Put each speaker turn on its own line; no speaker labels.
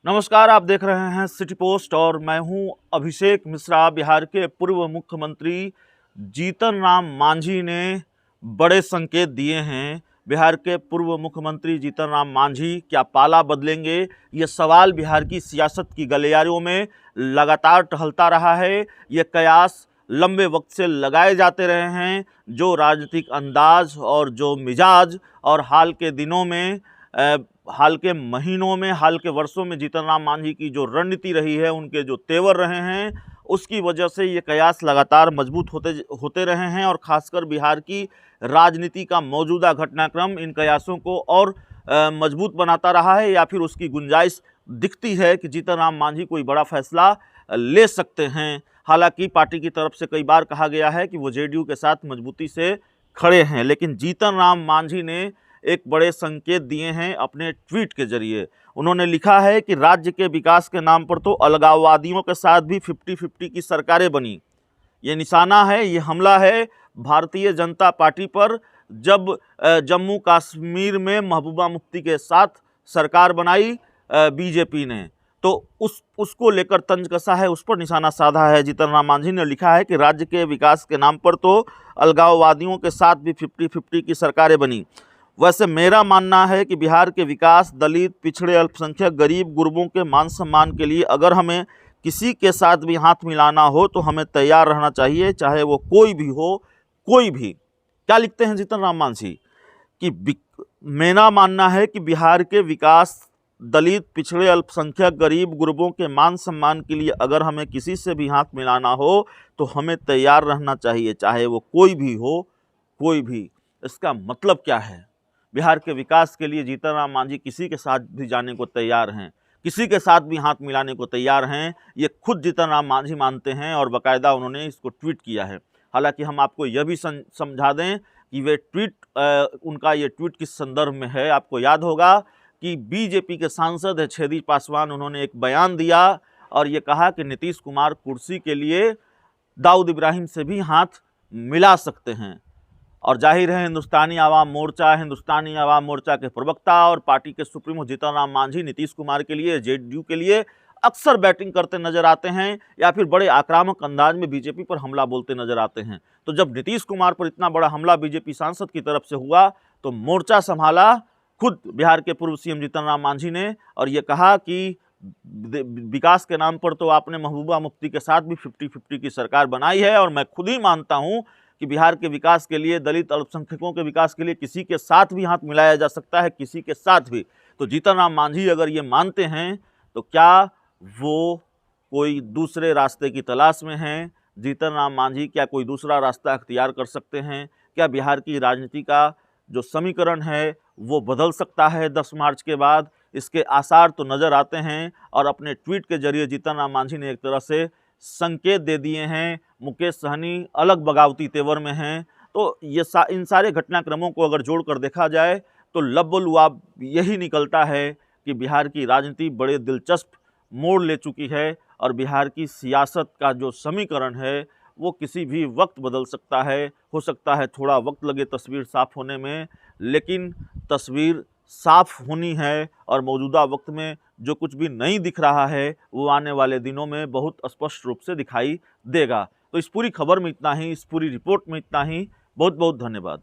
नमस्कार, आप देख रहे हैं सिटी पोस्ट और मैं हूं अभिषेक मिश्रा। बिहार के पूर्व मुख्यमंत्री जीतन राम मांझी ने बड़े संकेत दिए हैं। बिहार के पूर्व मुख्यमंत्री जीतन राम मांझी क्या पाला बदलेंगे? ये सवाल बिहार की सियासत की गलियारों में लगातार टहलता रहा है। ये कयास लंबे वक्त से लगाए जाते रहे हैं। जो राजनीतिक अंदाज और जो मिजाज और हाल के दिनों में हाल के महीनों में, हाल के वर्षों में जीतन राम मांझी की जो रणनीति रही है, उनके जो तेवर रहे हैं, उसकी वजह से ये कयास लगातार मजबूत होते रहे हैं। और खासकर बिहार की राजनीति का मौजूदा घटनाक्रम इन कयासों को और मजबूत बनाता रहा है, या फिर उसकी गुंजाइश दिखती है कि जीतन राम मांझी कोई बड़ा फैसला ले सकते हैं। हालांकि पार्टी की तरफ से कई बार कहा गया है कि वो जेडीयू के साथ मजबूती से खड़े हैं, लेकिन जीतन राम मांझी ने एक बड़े संकेत दिए हैं अपने ट्वीट के जरिए। उन्होंने लिखा है कि राज्य के विकास के नाम पर तो अलगाववादियों के साथ भी 50-50 की सरकारें बनी। ये निशाना है, ये हमला है भारतीय जनता पार्टी पर। जब जम्मू कश्मीर में महबूबा मुफ्ती के साथ सरकार बनाई बीजेपी ने, तो उसको लेकर तंज कसा है, उस पर निशाना साधा है। जीतन राम मांझी ने लिखा है कि राज्य के विकास के नाम पर तो अलगाववादियों के साथ भी 50-50 की सरकारें बनी। वैसे मेरा मानना है कि बिहार के विकास, दलित, पिछड़े, अल्पसंख्यक, गरीब, गुरबों के मान सम्मान के लिए अगर हमें किसी के साथ भी हाथ मिलाना हो तो हमें तैयार रहना चाहिए, चाहे वो कोई भी हो, कोई भी। क्या लिखते हैं जीतन राम मांझी कि मेरा मानना है कि बिहार के विकास, दलित, पिछड़े, अल्पसंख्यक, गरीब, गुरबों के मान सम्मान के लिए अगर हमें किसी से भी हाथ मिलाना हो तो हमें तैयार रहना चाहिए, चाहे वो कोई भी हो, कोई भी। इसका मतलब क्या है? बिहार के विकास के लिए जीतन राम मांझी किसी के साथ भी जाने को तैयार हैं, किसी के साथ भी हाथ मिलाने को तैयार हैं। ये खुद जीतन राम मांझी मानते हैं और बाकायदा उन्होंने इसको ट्वीट किया है। हालांकि हम आपको यह भी समझा दें कि वे उनका ये ट्वीट किस संदर्भ में है। आपको याद होगा कि बीजेपी के सांसद है छेदी पासवान, उन्होंने एक बयान दिया और ये कहा कि नीतीश कुमार कुर्सी के लिए दाऊद इब्राहिम से भी हाथ मिला सकते हैं। और जाहिर है हिंदुस्तानी आवाम मोर्चा के प्रवक्ता और पार्टी के सुप्रीमो जीतन राम मांझी नीतीश कुमार के लिए, जेडीयू के लिए अक्सर बैटिंग करते नजर आते हैं, या फिर बड़े आक्रामक अंदाज में बीजेपी पर हमला बोलते नजर आते हैं। तो जब नीतीश कुमार पर इतना बड़ा हमला बीजेपी सांसद की तरफ से हुआ तो मोर्चा संभाला खुद बिहार के पूर्व सीएम जीतन राम मांझी ने, और ये कहा कि विकास के नाम पर तो आपने महबूबा मुफ्ती के साथ भी 50-50 की सरकार बनाई है, और मैं खुद ही मानता हूं कि बिहार के विकास के लिए, दलित अल्पसंख्यकों के विकास के लिए किसी के साथ भी हाथ मिलाया जा सकता है, किसी के साथ भी। तो जीतन राम मांझी अगर ये मानते हैं तो क्या वो कोई दूसरे रास्ते की तलाश में हैं? जीतन राम मांझी क्या कोई दूसरा रास्ता अख्तियार कर सकते हैं? क्या बिहार की राजनीति का जो समीकरण है वो बदल सकता है 10 मार्च के बाद? इसके आसार तो नज़र आते हैं, और अपने ट्वीट के जरिए जीतन राम मांझी ने एक तरह से संकेत दे दिए हैं। मुकेश सहनी अलग बगावती तेवर में हैं। तो ये इन सारे घटनाक्रमों को अगर जोड़कर देखा जाए तो लबोलुआब यही निकलता है कि बिहार की राजनीति बड़े दिलचस्प मोड़ ले चुकी है, और बिहार की सियासत का जो समीकरण है वो किसी भी वक्त बदल सकता है। हो सकता है थोड़ा वक्त लगे तस्वीर साफ होने में, लेकिन तस्वीर साफ होनी है, और मौजूदा वक्त में जो कुछ भी नहीं दिख रहा है वो आने वाले दिनों में बहुत स्पष्ट रूप से दिखाई देगा। तो इस पूरी खबर में इतना ही, इस पूरी रिपोर्ट में इतना ही। बहुत बहुत धन्यवाद।